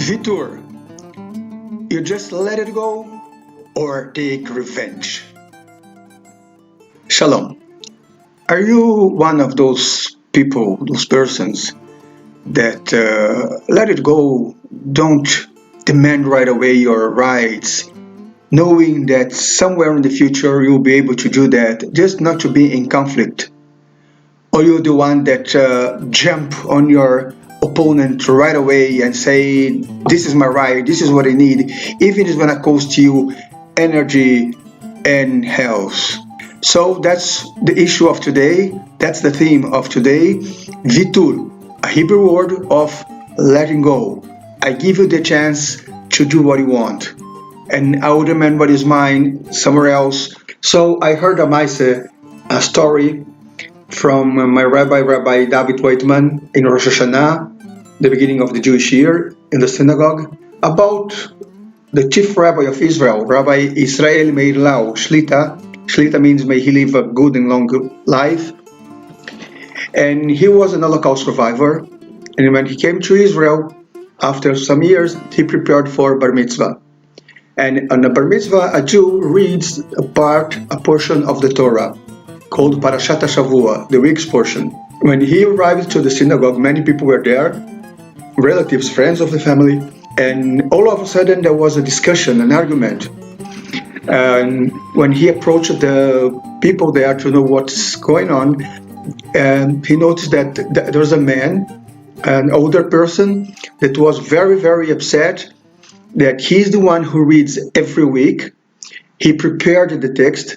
Vitur, you just let it go or take revenge? Shalom. Are you one of those people, those persons that let it go, don't demand right away your rights, knowing that somewhere in the future you'll be able to do that, just not to be in conflict? Or you're the one that jump on your opponent right away and say, this is my right, this is what I need, even if it's going to cost you energy and health? So that's the issue of today. That's the theme of today. Vitur, a Hebrew word of letting go. I give you the chance to do what you want, and I will demand what is mine somewhere else. So I heard a story from my Rabbi David Weitman in Rosh Hashanah, the beginning of the Jewish year, in the synagogue, about the chief rabbi of Israel, Rabbi Israel Meir Lau, Shlita. Shlita means may he live a good and long life. And he was an Holocaust survivor. And when he came to Israel, after some years, he prepared for Bar Mitzvah. And on a Bar Mitzvah, a Jew reads a portion of the Torah called Parashat HaShavua, the week's portion. When he arrived to the synagogue, many people were there, relatives, friends of the family, and all of a sudden there was a discussion, an argument. And when he approached the people there to know what's going on, he noticed that there was a man, an older person, that was very, very upset that he's the one who reads every week. He prepared the text.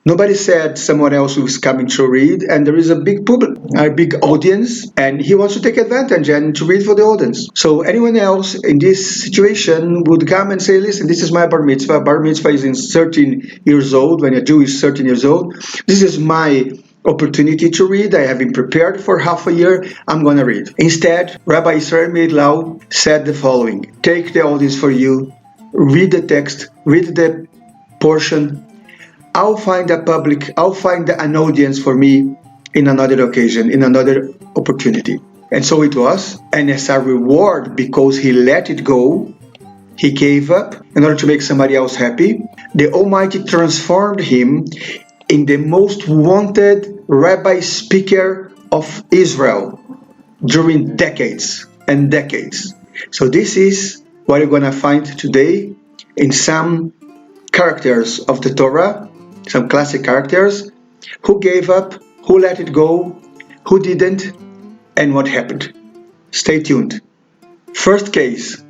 Nobody said someone else was coming to read, and there is a big public, a big audience, and he wants to take advantage and to read for the audience. So anyone else in this situation would come and say, listen, this is my bar mitzvah. Bar mitzvah is in 13 years old, when a Jew is 13 years old. This is my opportunity to read. I have been prepared for half a year. I'm going to read. Instead, Rabbi Israel Meir Lau said the following: take the audience for you, read the text, read the portion. I'll find an audience for me in another occasion, in another opportunity. And so it was. And as a reward, because he let it go, he gave up in order to make somebody else happy, the Almighty transformed him in the most wanted rabbi speaker of Israel during decades and decades. So this is what you're going to find today in some characters of the Torah, some classic characters, who gave up, who let it go, who didn't, and what happened. Stay tuned. First case,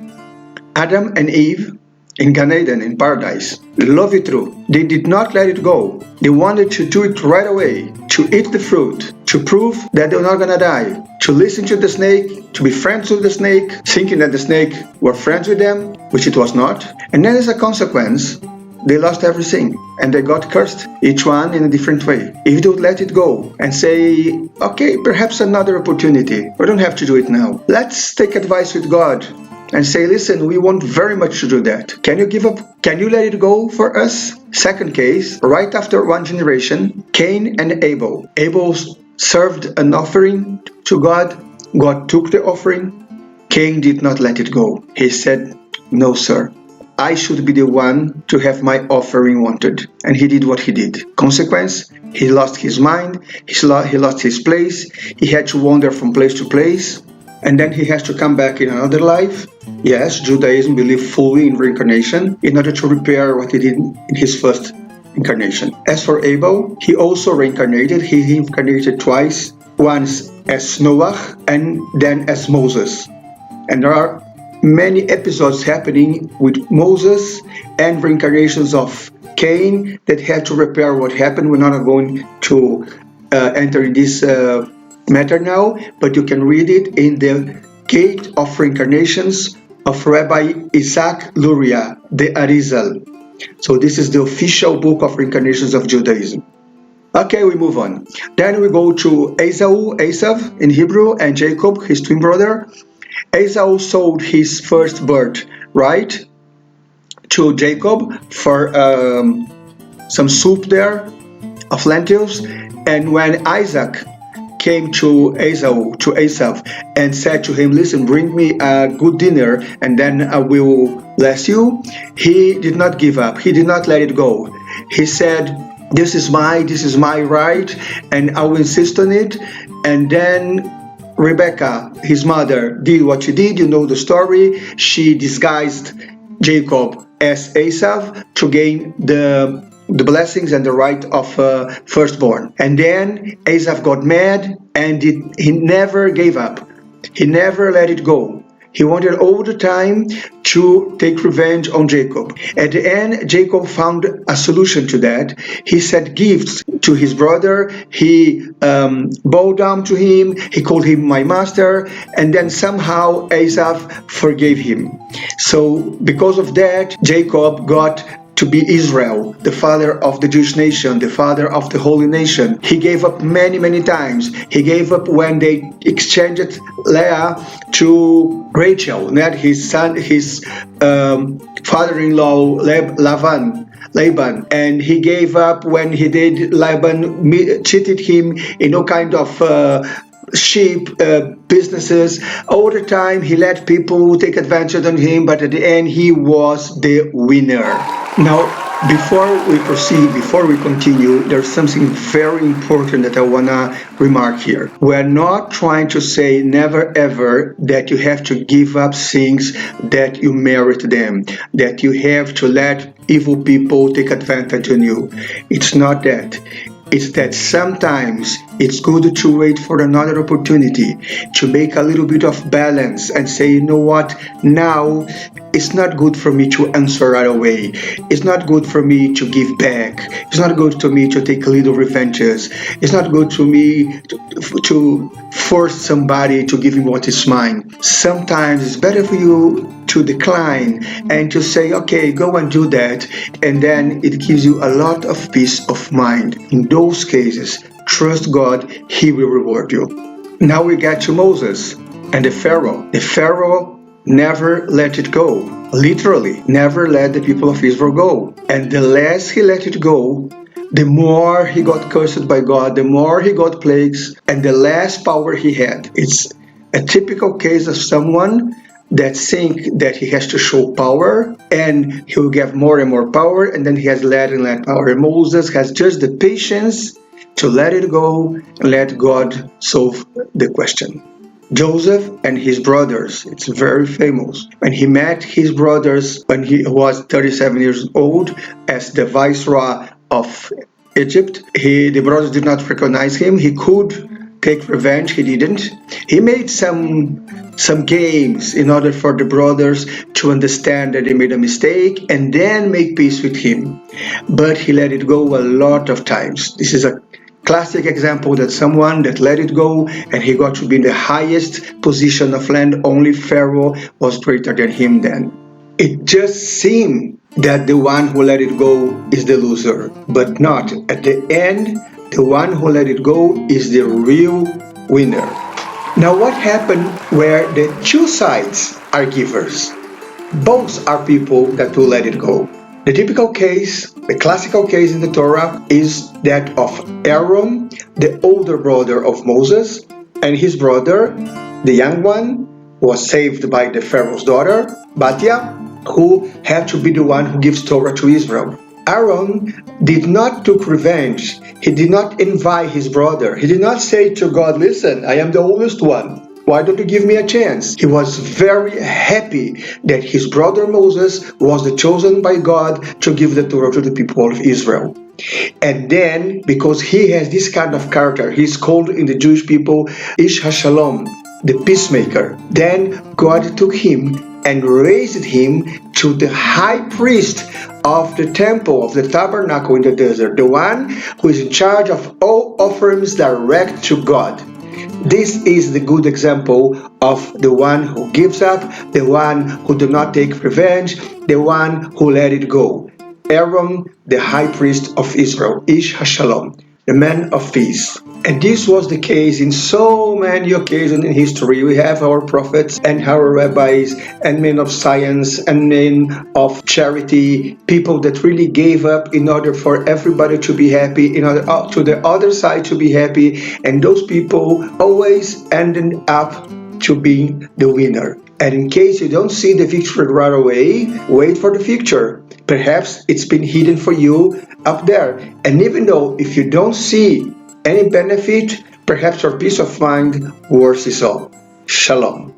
Adam and Eve in Gan Eden, in paradise. Love it true. They did not let it go. They wanted to do it right away, to eat the fruit, to prove that they're not going to die, to listen to the snake, to be friends with the snake, thinking that the snake were friends with them, which it was not. And then as a consequence, they lost everything and they got cursed, each one in a different way. If they would let it go and say, okay, perhaps another opportunity, we don't have to do it now. Let's take advice with God and say, listen, we want very much to do that. Can you give up? Can you let it go for us? Second case, right after one generation, Cain and Abel. Abel served an offering to God. God took the offering. Cain did not let it go. He said, no, sir. I should be the one to have my offering wanted. And he did what he did. Consequence, he lost his mind, he lost his place, he had to wander from place to place, and then he has to come back in another life. Yes, Judaism believes fully in reincarnation in order to repair what he did in his first incarnation. As for Abel, he also reincarnated. He reincarnated twice, once as Noah and then as Moses. And there are many episodes happening with Moses and reincarnations of Cain that had to repair what happened. We're not going to enter in this matter now, but you can read it in the Gate of Reincarnations of Rabbi Isaac Luria, the Arizal. So this is the official book of reincarnations of Judaism. Okay, we move on. Then we go to Esav in Hebrew, and Jacob, his twin brother. Esau sold his first birthright to Jacob for some soup there of lentils, and when Isaac came to Esau, and said to him, "Listen, bring me a good dinner, and then I will bless you," he did not give up. He did not let it go. He said, this is my right, and I will insist on it." And then Rebecca, his mother, did what she did. You know the story. She disguised Jacob as Esau to gain the blessings and the right of firstborn. And then Esau got mad, and he never gave up. He never let it go. He wanted all the time to take revenge on Jacob. At the end, Jacob found a solution to that. He sent gifts to his brother. He bowed down to him. He called him my master. And then somehow Esau forgave him. So because of that, Jacob got to be Israel, the father of the Jewish nation, the father of the holy nation. He gave up many, many times. He gave up when they exchanged Leah to Rachel, not his son, his father-in-law Laban, and he gave up when he did Laban cheated him in all kind of sheep businesses. All the time he let people take advantage of him, but at the end he was the winner. Now, before we proceed, before we continue, there's something very important that I wanna remark here. We're not trying to say never ever that you have to give up things that you merit them, that you have to let evil people take advantage of you. It's not that. It's that sometimes it's good to wait for another opportunity, to make a little bit of balance and say, you know what, now it's not good for me to answer right away. It's not good for me to give back. It's not good to me to take little revenges. It's not good to me to force somebody to give me what is mine. Sometimes it's better for you to decline and to say, okay, go and do that, and then it gives you a lot of peace of mind. In those cases, trust God, He will reward you. Now we get to Moses and the Pharaoh. The Pharaoh never let it go. Literally, never let the people of Israel go. And the less he let it go, the more he got cursed by God, the more he got plagues, and the less power he had. It's a typical case of someone that think that he has to show power, and he will get more and more power, and then he has less and less power. And Moses has just the patience to let it go and let God solve the question. Joseph and his brothers, it's very famous. When he met his brothers when he was 37 years old as the viceroy of Egypt, the brothers did not recognize him. He could take revenge, he didn't. He made some games in order for the brothers to understand that they made a mistake and then make peace with him. But he let it go a lot of times. This is a classic example that someone that let it go and he got to be in the highest position of land. Only Pharaoh was greater than him then. It just seemed that the one who let it go is the loser, but not. At the end, the one who let it go is the real winner. Now, what happened where the two sides are givers? Both are people that will let it go. The typical case, the classical case in the Torah, is that of Aaron, the older brother of Moses, and his brother, the young one, was saved by the Pharaoh's daughter, Batia, who had to be the one who gives Torah to Israel. Aaron did not take revenge. He did not invite his brother. He did not say to God, listen, I am the oldest one. Why don't you give me a chance? He was very happy that his brother Moses was the chosen by God to give the Torah to the people of Israel. And then, because he has this kind of character, he's called in the Jewish people Ish HaShalom, the peacemaker. Then God took him and raised him to the high priest of the temple, of the tabernacle in the desert, the one who is in charge of all offerings direct to God. This is the good example of the one who gives up, the one who do not take revenge, the one who let it go. Aaron, the high priest of Israel, Ish HaShalom. the man of peace. And this was the case in so many occasions in history. We have our prophets and our rabbis and men of science and men of charity, people that really gave up in order for everybody to be happy, in order to the other side to be happy. And those people always ended up to being the winner. And in case you don't see the victory right away, wait for the future. Perhaps it's been hidden for you up there. And even though if you don't see any benefit, perhaps your peace of mind worth it all. Shalom.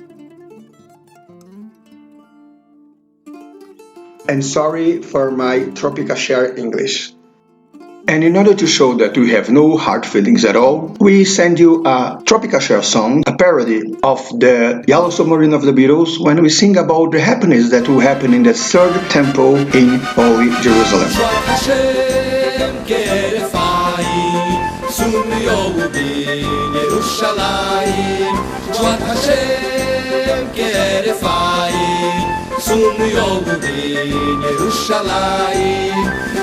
And sorry for my tropical share English. And in order to show that we have no hard feelings at all, we send you a tropical share song, a parody of the Yellow Submarine of the Beatles, when we sing about the happiness that will happen in the third temple in Holy Jerusalem.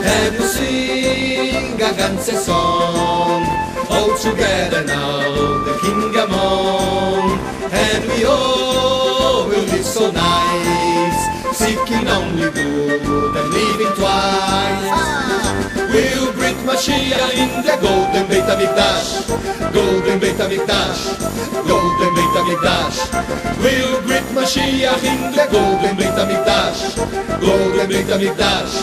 And we sing a dance song, all together now, the kingdom on. And we all will live so nice, seeking only good and living twice. We'll greet Mashiach in the golden Beit HaMikdash, golden Beit HaMikdash, golden Beit HaMikdash. We'll greet Mashiach in the golden Beit HaMikdash, golden Beit HaMikdash,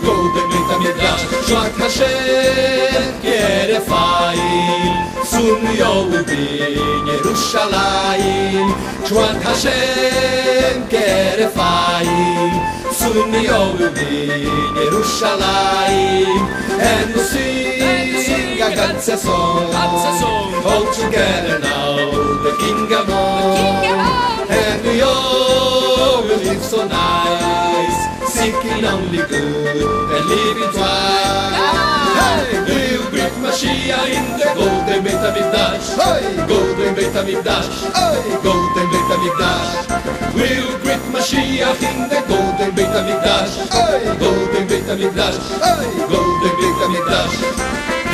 golden Beit HaMikdash. Shuat Hashem kerefayim, sun Yehudim Yerushalayim. Shuat Hashem kerefayim, sun Yehudim Yerushalayim. And we'll sing a ganze song, all together now, the kingdom on. And we all will live so nice, seeking only good and living twice. Hey, we'll greet Mashiach in the golden Beit HaMikdash, golden Beit HaMikdash, golden Beit HaMikdash. We'll greet Mashiach in the golden Beit HaMikdash, golden Beit HaMikdash, golden Beit HaMikdash.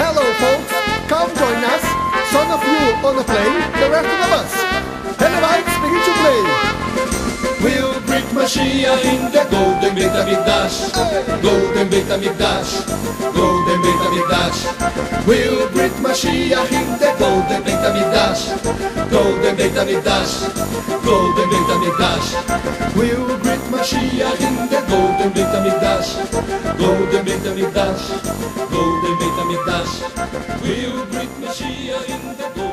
Hello folks, come join us. Some of you on the plane, the rest of the bus. And the lights begin to play. We'll greet Mashiach in the golden Beit HaMikdash, golden Beit HaMikdash, golden Beit HaMikdash. We'll greet Mashiach in the golden Beit HaMikdash, golden Beit HaMikdash, golden Beit HaMikdash. We'll greet Mashiach in the golden Beit HaMikdash, golden Beit HaMikdash, golden Beit HaMikdash. We'll greet Mashiach in the golden